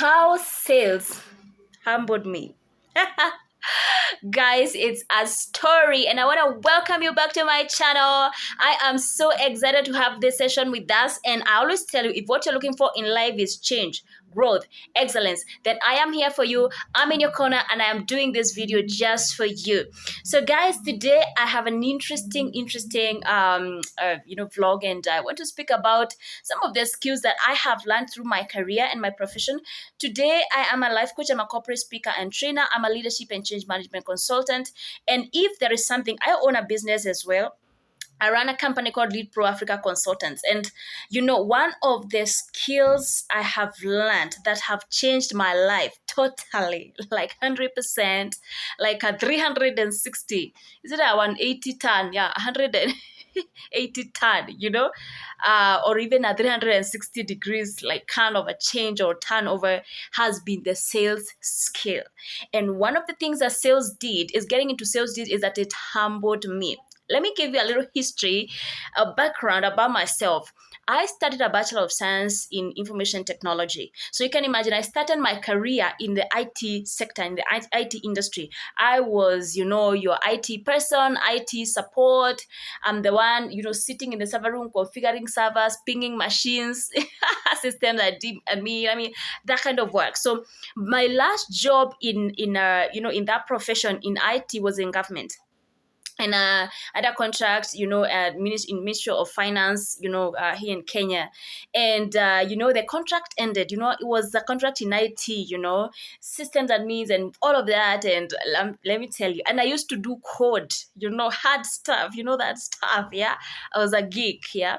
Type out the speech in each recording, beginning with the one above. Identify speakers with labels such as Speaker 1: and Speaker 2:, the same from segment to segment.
Speaker 1: How sales humbled me. Guys, it's a story, and I want to welcome you back to my channel. I am so excited to have this session with us, and I always tell you, if what you're looking for in life is change, growth, excellence, then I am here for you. I'm in your corner, and I am doing this video just for you. So guys, today I have an interesting vlog, and I want to speak about some of the skills that I have learned through my career and my profession. Today I am a life coach, I'm a corporate speaker and trainer, I'm a leadership and change management consultant, and if there is something, I own a business as well. I run a company called Lead Pro Africa Consultants. And one of the skills I have learned that have changed my life totally, like 100%, like a 360. Is it a 180 turn? Yeah, 180 turn, or even a 360 degrees, like kind of a change or turnover has been the sales skill. And one of the things that getting into sales did is that it humbled me. Let me give you a little history, a background about myself. I studied a Bachelor of Science in Information Technology. So you can imagine, I started my career in the IT sector, in the IT industry. I was, your IT person, IT support. I'm the one, sitting in the server room, configuring servers, pinging machines, systems I mean, that kind of work. So my last job in that profession in IT was in government. And other contracts, in Ministry of Finance, here in Kenya. And, the contract ended, it was a contract in IT, systems admins and all of that. And let me tell you, and I used to do code, hard stuff, that stuff, yeah. I was a geek, yeah.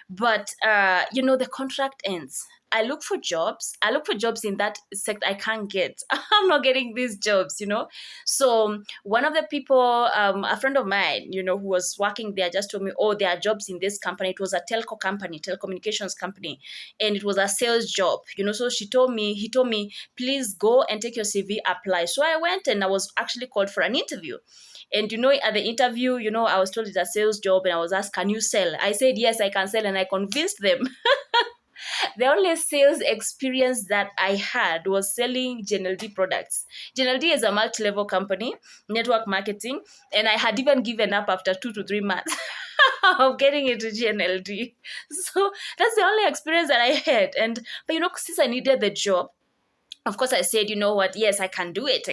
Speaker 1: But, the contract ends. I look for jobs in that sector. I can't get. I'm not getting these jobs, So one of the people, a friend of mine, who was working there, just told me, oh, there are jobs in this company. It was a telco company, telecommunications company, and it was a sales job, So he told me, please go and take your CV, apply. So I went, and I was actually called for an interview. And at the interview, I was told it's a sales job, and I was asked, can you sell? I said, yes, I can sell, and I convinced them. The only sales experience that I had was selling GNLD products. GNLD is a multi-level company, network marketing, and I had even given up after 2 to 3 months of getting into GNLD. So that's the only experience that I had. But since I needed the job, of course, I said, you know what? Yes, I can do it.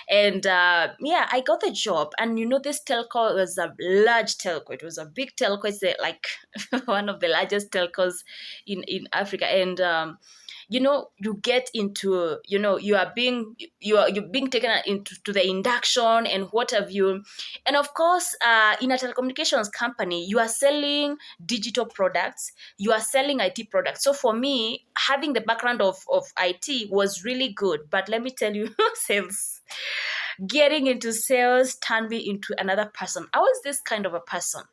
Speaker 1: And I got the job. And, this telco was a large telco. It was a big telco. It's like one of the largest telcos in Africa. And, you get into, you're being taken into the induction and what have you. And of course, in a telecommunications company, you are selling digital products, you are selling IT products. So for me, having the background of IT was really good. But let me tell you, getting into sales turned me into another person. I was this kind of a person.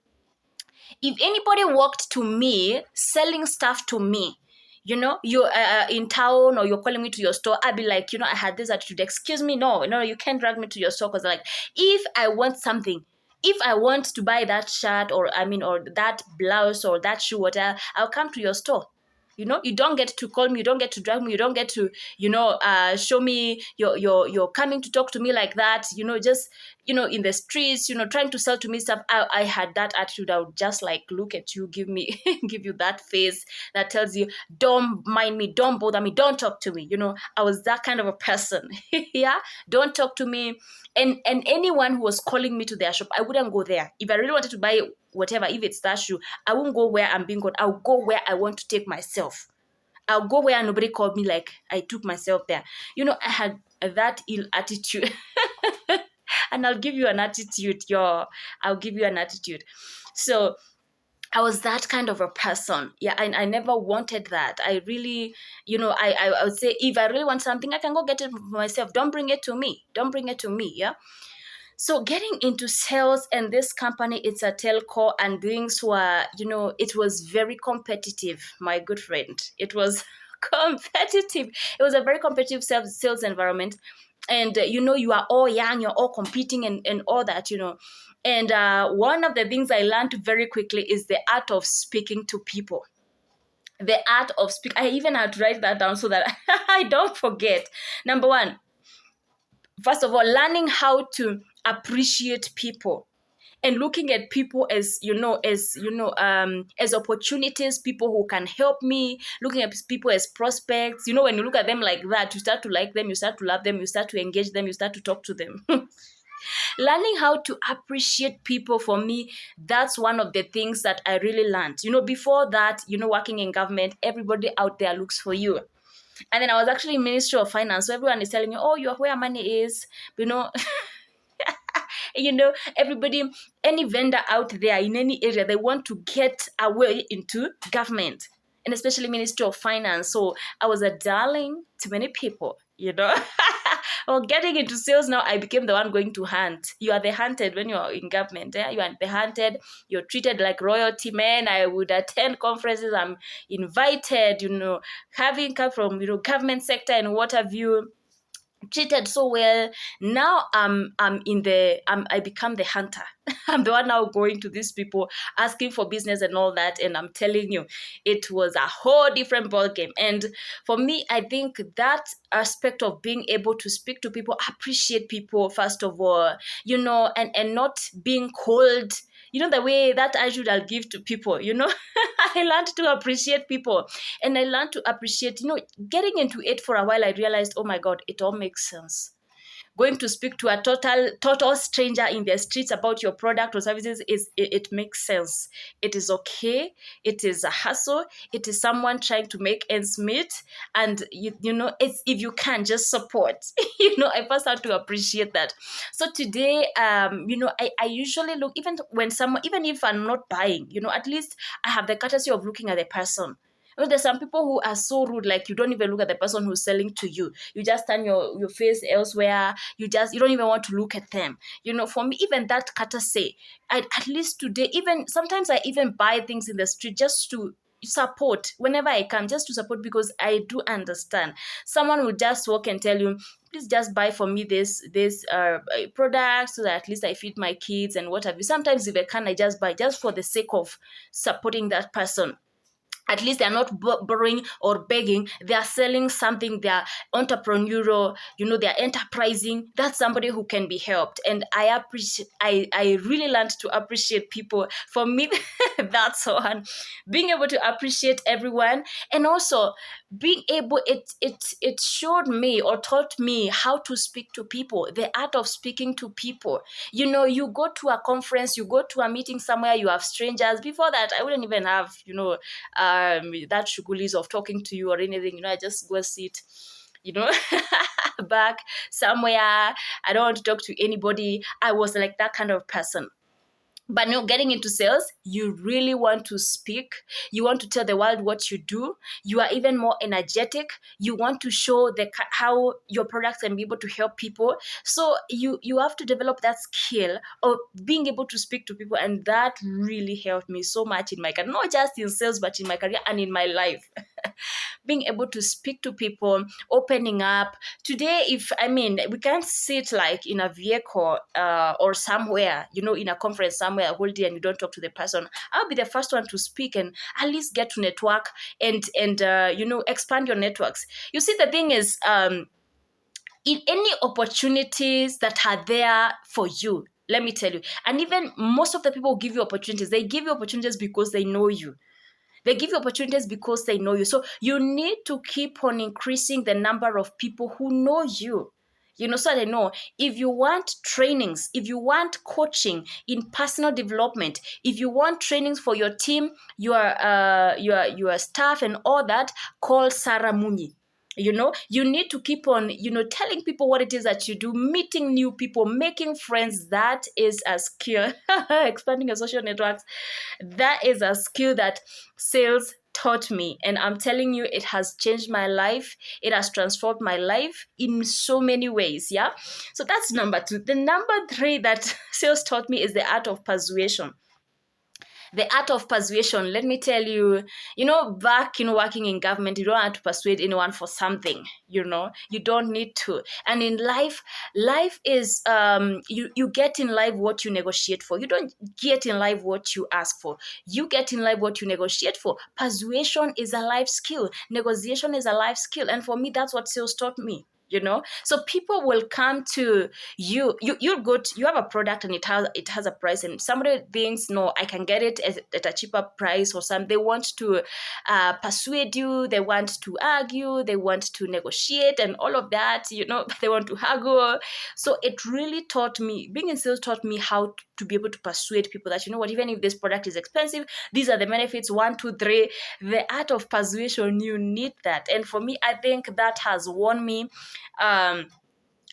Speaker 1: If anybody walked to me selling stuff to me, you're in town or you're calling me to your store, I'd be like, I had this attitude. Excuse me, no, you can't drag me to your store. Because like, if I want something, if I want to buy that shirt or that blouse or that shoe, whatever, I'll come to your store. You don't get to call me, you don't get to drag me, you don't get to, show me you're coming to talk to me like that, just, in the streets, trying to sell to me stuff. I had that attitude. I would just like look at you, give you that face that tells you, don't mind me, don't bother me, don't talk to me. I was that kind of a person. Yeah, don't talk to me. And anyone who was calling me to their shop, I wouldn't go there. If I really wanted to buy whatever, if it's that shoe, I won't go where I'm being called. I'll go where I want to take myself. I'll go where nobody called me, like I took myself there. I had that ill attitude. And I'll give you an attitude, I'll give you an attitude. So I was that kind of a person. Yeah, I never wanted that. I really, I would say, if I really want something, I can go get it for myself. Don't bring it to me. Yeah. So getting into sales, and this company, it's a telco, and things were, it was very competitive, my good friend. It was competitive. It was a very competitive sales environment. And, you are all young, you're all competing and all that, And one of the things I learned very quickly is the art of speaking to people. The art of speak. I even had to write that down so that I don't forget. Number one, first of all, learning how to appreciate people and looking at people as as opportunities, people who can help me, looking at people as prospects. When you look at them like that, you start to like them, you start to love them, you start to engage them, you start to talk to them. Learning how to appreciate people, for me, that's one of the things that I really learned. Before that, working in government, everybody out there looks for you. And then I was actually in Ministry of Finance, so everyone is telling you, oh, you're where money is. you know Everybody, any vendor out there in any area, they want to get away into government, and especially Ministry of Finance. So I was a darling to many people. Well, getting into sales now, I became the one going to hunt. You are the hunted when you're in government. You are the hunted. You're treated like royalty, man. I would attend conferences. I'm invited, having come from, government sector and what have you, treated so well. Now I become the hunter. I'm the one now going to these people, asking for business and all that. And I'm telling you, it was a whole different ballgame. And for me, I think that aspect of being able to speak to people, appreciate people, first of all, and not being cold, the way that attitude I'll give to people. I learned to appreciate people, and I learned to appreciate, getting into it for a while. I realized, oh my God, it all makes sense. Going to speak to a total stranger in the streets about your product or services, it makes sense. It is okay. It is a hustle. It is someone trying to make ends meet, and it's, if you can, just support. I first had to appreciate that. So today, I usually look, even if I'm not buying, at least I have the courtesy of looking at the person. There's some people who are so rude, like you don't even look at the person who's selling to you. You just turn your face elsewhere. You don't even want to look at them. For me, even that courtesy, at least today, even sometimes I even buy things in the street just to support whenever I can, just to support, because I do understand. Someone will just walk and tell you, please just buy for me this product so that at least I feed my kids and what have you. Sometimes if I can, I just buy just for the sake of supporting that person. At least they're not borrowing or begging. They are selling something. They are entrepreneurial. They're enterprising. That's somebody who can be helped. And I appreciate. I really learned to appreciate people. For me, that's one. Being able to appreciate everyone, and also being able. It showed me or taught me how to speak to people. The art of speaking to people. You go to a conference, you go to a meeting somewhere, you have strangers. Before that, I wouldn't even have that shugulis of talking to you or anything. I just go sit, back somewhere. I don't want to talk to anybody. I was like that kind of person. But getting into sales, you really want to speak. You want to tell the world what you do. You are even more energetic. You want to show how your products can be able to help people. So you have to develop that skill of being able to speak to people. And that really helped me so much in my career, not just in sales, but in my career and in my life. Being able to speak to people, opening up. Today, we can't sit like in a vehicle or somewhere, in a conference somewhere a whole day and you don't talk to the person. I'll be the first one to speak and at least get to network and expand your networks. You see, the thing is, in any opportunities that are there for you, let me tell you, and even most of the people who give you opportunities, they give you opportunities because they know you. They give you opportunities because they know you. So you need to keep on increasing the number of people who know you. So they know, if you want trainings, if you want coaching in personal development, if you want trainings for your team, your staff and all that, call Sarah Munyi. You need to keep on, telling people what it is that you do, meeting new people, making friends. That is a skill. Expanding your social networks. That is a skill that sales taught me. And I'm telling you, it has changed my life. It has transformed my life in so many ways. Yeah. So that's number 2. The number 3 that sales taught me is the art of persuasion. The art of persuasion, let me tell you, back, working in government, you don't have to persuade anyone for something, you don't need to. And in life is, you get in life what you negotiate for. You don't get in life what you ask for. You get in life what you negotiate for. Persuasion is a life skill. Negotiation is a life skill. And for me, that's what sales taught me. So people will come to you're good, you have a product and it has a price, and somebody thinks, no, I can get it at a cheaper price or something. They want to persuade you, they want to argue, they want to negotiate and all of that, they want to haggle. So it really taught me, being in sales taught me how to be able to persuade people that, what, even if this product is expensive, these are the benefits, 1, 2, 3. The art of persuasion, you need that. And for me, I think that has won me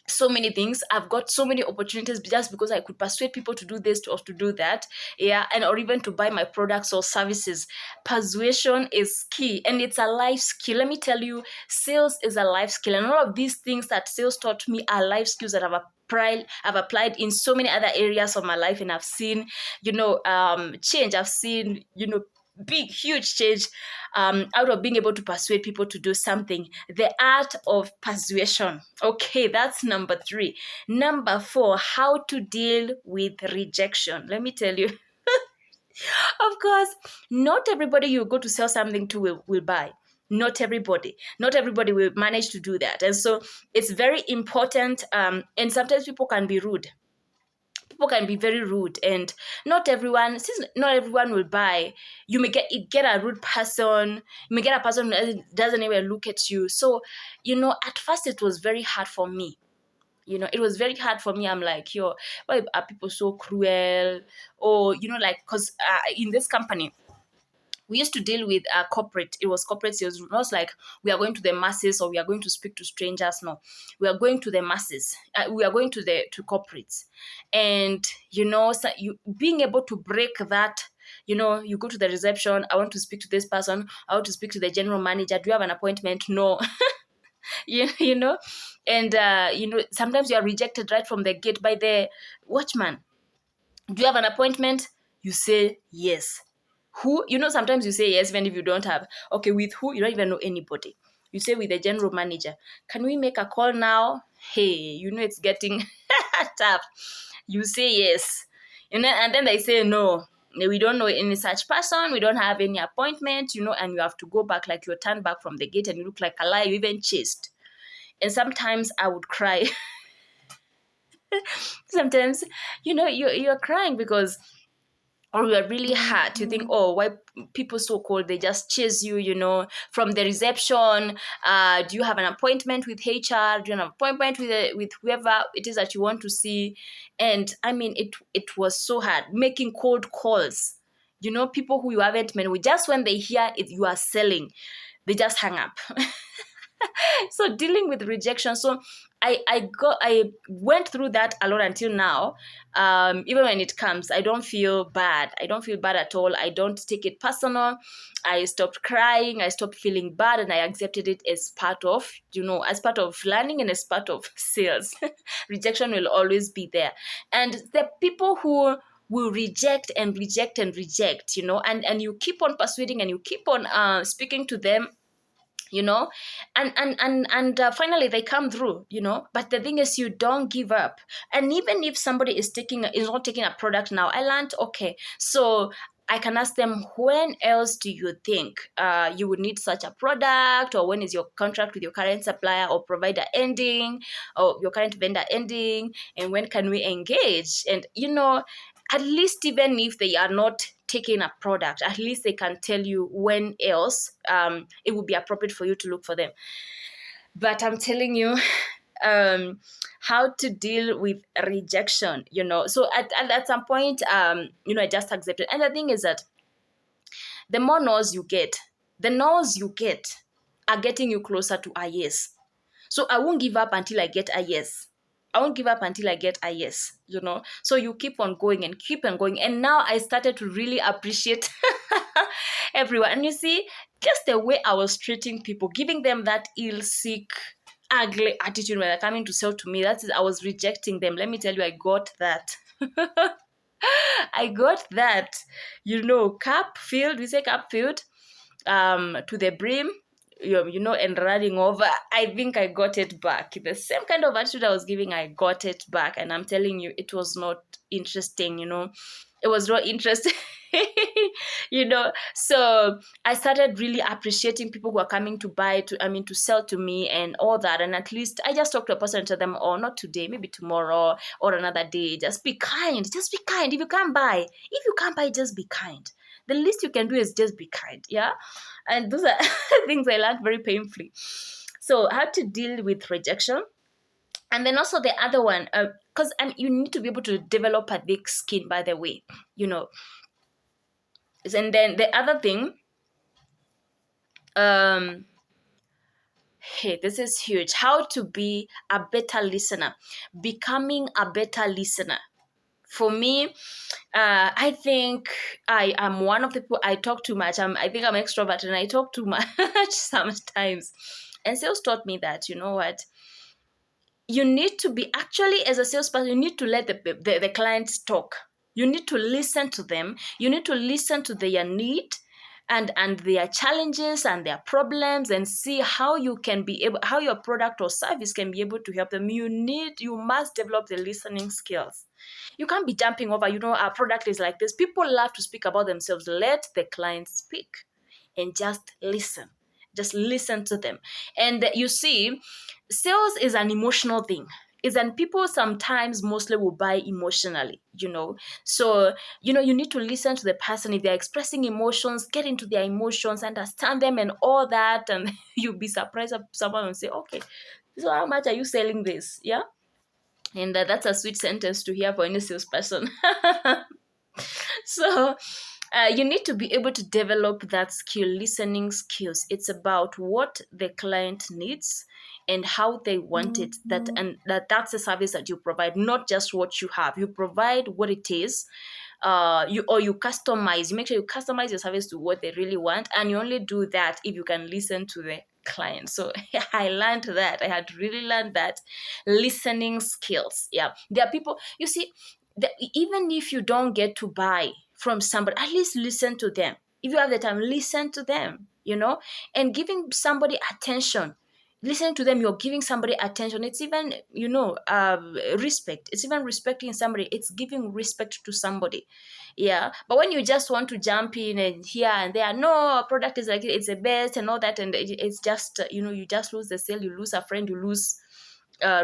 Speaker 1: so many things. I've got so many opportunities just because I could persuade people to do this or to do that, or even to buy my products or services. Persuasion is key, and it's a life skill. Let me tell you, sales is a life skill, and all of these things that sales taught me are life skills that I've applied in so many other areas of my life, and I've seen, change. I've seen, big, huge change out of being able to persuade people to do something. The art of persuasion. Okay, that's number 3. Number 4, how to deal with rejection. Let me tell you, of course, not everybody you go to sell something to will buy. Not everybody will manage to do that. And so it's very important. And sometimes people can be rude. People can be very rude, and since not everyone will buy, you may get a rude person. You may get a person who doesn't even look at you. So, at first it was very hard for me. It was very hard for me. I'm like, yo, why are people so cruel? Or, because in this company, we used to deal with corporate. It was corporate sales. It was like we are going to the masses or we are going to speak to strangers. No, we are going to the masses. We are going to corporates, and so you being able to break that. You go to the reception. I want to speak to this person. I want to speak to the general manager. Do you have an appointment? No. And sometimes you are rejected right from the gate by the watchman. Do you have an appointment? You say yes. Who? Sometimes you say yes even if you don't have. Okay, with who? You don't even know anybody. You say with the general manager. Can we make a call now? Hey, it's getting tough. You say yes. And then they say no. We don't know any such person. We don't have any appointment, and you have to go back, like you're turned back from the gate and you look like a liar, you even chased. And sometimes I would cry. Sometimes, you're crying because, or you are really hurt. You think, oh, why people so cold? They just chase you, from the reception. Do you have an appointment with HR? Do you have an appointment with whoever it is that you want to see? And I mean, it was so hard making cold calls. People who you haven't met with, just when they hear it, you are selling, they just hang up. So dealing with rejection. So I went through that a lot until now. Even when it comes, I don't feel bad. I don't feel bad at all. I don't take it personal. I stopped crying. I stopped feeling bad, and I accepted it as part of, learning and as part of sales. Rejection will always be there. And the people who will reject and reject and reject, and you keep on persuading and you keep on speaking to them, and finally they come through, but the thing is, you don't give up. And even if somebody is not taking a product now, I learned, okay, so I can ask them, when else do you think you would need such a product, or when is your contract with your current supplier or provider ending, or your current vendor ending, and when can we engage? And at least even if they are not taking a product, at least they can tell you when else it would be appropriate for you to look for them. But I'm telling you, how to deal with rejection, So at some point, I just accepted. And the thing is that the more no's you get, are getting you closer to a yes. So I won't give up until I get a yes. So you keep on going and keep on going. And now I started to really appreciate everyone. And you see, just the way I was treating people, giving them that ill, sick, ugly attitude when they're coming to sell to me, I was rejecting them. Let me tell you, I got that. I got that, cup filled, we say cup filled, to the brim, and running over. I think I got it back. The same kind of attitude I was giving, I got it back. And I'm telling you, it was not interesting, It was not interesting. So I started really appreciating people who are coming to buy, to sell to me and all that. And at least I just talk to a person and tell them, oh, not today, maybe tomorrow or another day. Just be kind. Just be kind. If you can't buy, just be kind. The least you can do is just be kind. Yeah. And those are things I learned very painfully. So how to deal with rejection. And then also the other one, because you need to be able to develop a thick skin, by the way, And then the other thing, hey, this is huge. How to be a better listener, becoming a better listener. For me, I think I am one of the people, I talk too much. I think I'm extrovert and I talk too much sometimes. And sales taught me that, you know what? You need to be, actually, as a salesperson, you need to let the clients talk. You need to listen to them. You need to listen to their need and their challenges and their problems, and see how you can be able, how your product or service can be able to help them. You must develop the listening skills. You can't be jumping over, our product is like this. People love to speak about themselves. Let the client speak and just listen. Just listen to them. And you see, sales is an emotional thing. And people sometimes mostly will buy emotionally, So, you need to listen to the person. If they're expressing emotions, get into their emotions, understand them and all that. And you'll be surprised if someone will say, okay, so how much are you selling this? Yeah. And that's a sweet sentence to hear for any salesperson. So you need to be able to develop that skill, listening skills. It's about what the client needs and how they want it. That's the service that you provide, not just what you have. You provide what it is. You customize. You make sure you customize your service to what they really want, and you only do that if you can listen to the client. So I learned that. I had really learned that listening skills. Yeah, there are people. You see, even if you don't get to buy from somebody, at least listen to them. If you have the time, listen to them. And giving somebody attention. Listening to them, you're giving somebody attention. It's even, respect. It's even respecting somebody. It's giving respect to somebody. Yeah. But when you just want to jump in and here and there, no, our product is like, it's the best and all that. And it's just, you just lose the sale, you lose a friend, you lose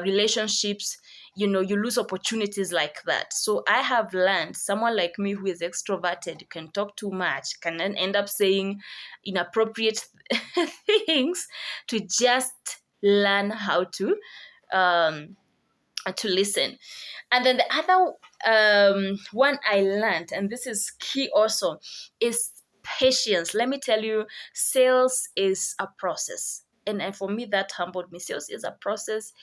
Speaker 1: relationships, you lose opportunities like that. So I have learned, someone like me who is extroverted, can talk too much, can then end up saying inappropriate things, to just learn how to listen. And then the other one I learned, and this is key also, is patience. Let me tell you, sales is a process. And for me, that humbled me. Sales is a process.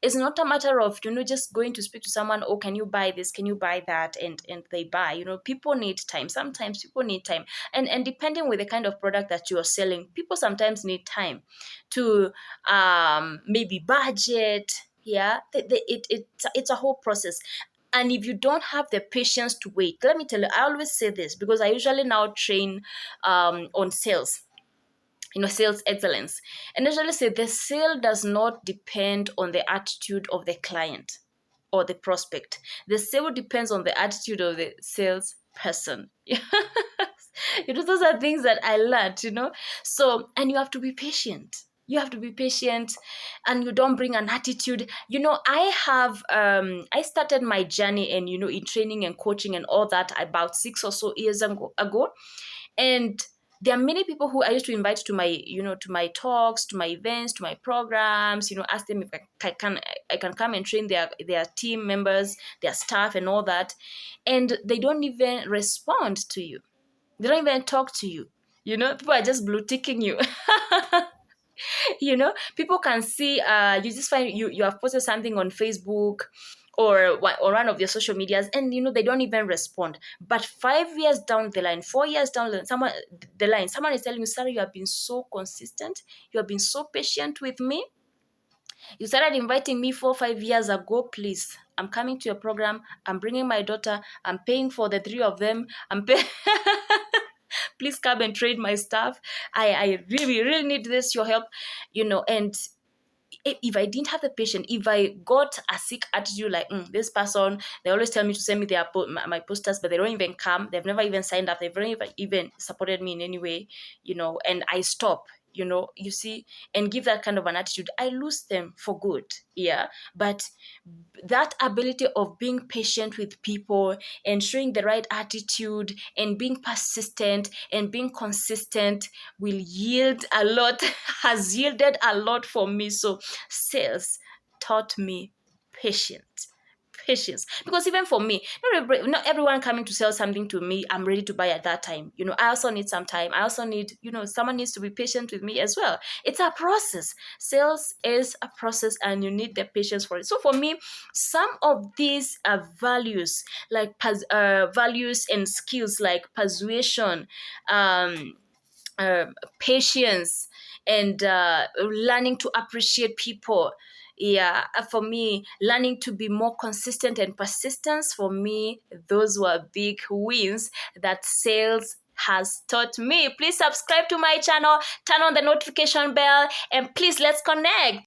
Speaker 1: It's not a matter of, just going to speak to someone, oh, can you buy this? Can you buy that? And they buy. People need time. Sometimes people need time. And depending with the kind of product that you are selling, people sometimes need time to maybe budget. Yeah, it's a whole process. And if you don't have the patience to wait, let me tell you, I always say this because I usually now train on sales. Sales excellence. And I usually say the sale does not depend on the attitude of the client or the prospect. The sale depends on the attitude of the sales person. Those are things that I learned, So, and you have to be patient. You have to be patient, and you don't bring an attitude. I started my journey and, in training and coaching and all that about 6 or so years ago. And there are many people who I used to invite to my talks, to my events, to my programs, ask them if I can come and train their team members, their staff and all that. And they don't even respond to you. They don't even talk to you. People are just blue ticking you. People can see, you just find you have posted something on Facebook or one of your social medias, and they don't even respond. But 5 years down the line, 4 years down someone is telling you, Sarah, you have been so consistent, you have been so patient with me. You started inviting me 4 or 5 years ago. Please, I'm coming to your program, I'm bringing my daughter, I'm paying for the three of them, I'm paying. Please come and train my staff. I really, really need this, your help, and if I didn't have the patient, if I got a sick attitude, like this person, they always tell me to send me my posters, but they don't even come. They've never even signed up. They've never even supported me in any way, and I stop, you see, and give that kind of an attitude, I lose them for good. Yeah. But that ability of being patient with people and showing the right attitude and being persistent and being consistent will yield a lot, has yielded a lot for me. So sales taught me patience. Patience, because even for me, not everyone coming to sell something to me, I'm ready to buy at that time. I also need some time. I also need, someone needs to be patient with me as well. It's a process. Sales is a process, and you need the patience for it. So for me, some of these values, like values and skills like persuasion, um, patience, and learning to appreciate people. Yeah, for me, learning to be more consistent and persistence, for me, those were big wins that sales has taught me. Please subscribe to my channel, turn on the notification bell, and please, let's connect.